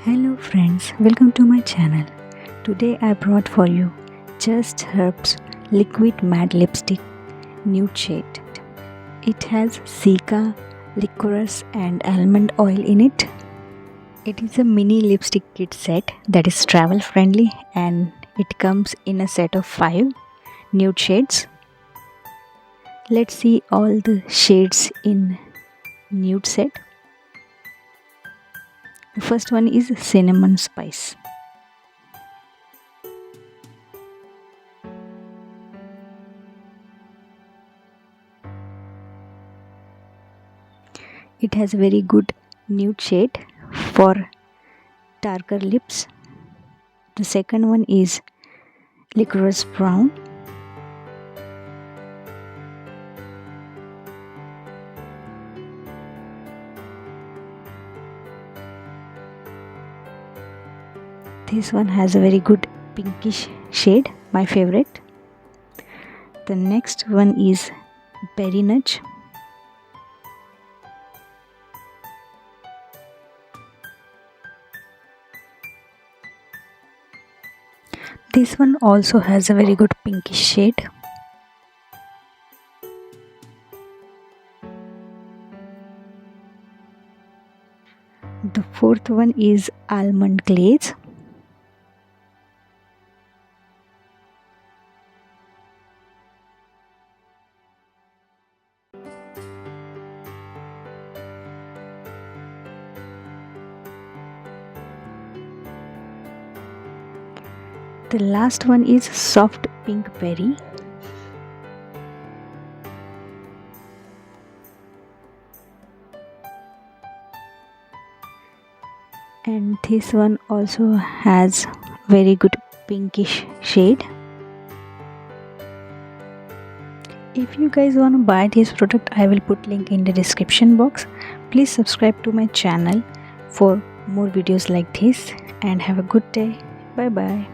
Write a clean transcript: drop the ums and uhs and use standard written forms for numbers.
Hello friends, welcome to my channel. Today I brought for you Just Herbs Liquid Matte Lipstick Nude Shade. It has cica, licorice and almond oil in it. It is a mini lipstick kit set that is travel friendly and it comes in a set of 5 nude shades. Let's see all the shades in nude set. The first one is cinnamon spice. It has very good nude shade for darker lips. The second one is licorice brown. This one has a very good pinkish shade, my favorite. The next one is berry nudge. This one also has a very good pinkish shade. The fourth one is almond glaze. The last one is soft pink berry. And this one also has very good pinkish shade. If you guys want to buy this product, I will put link in the description box. Please subscribe to my channel for more videos like this and have a good day. Bye bye.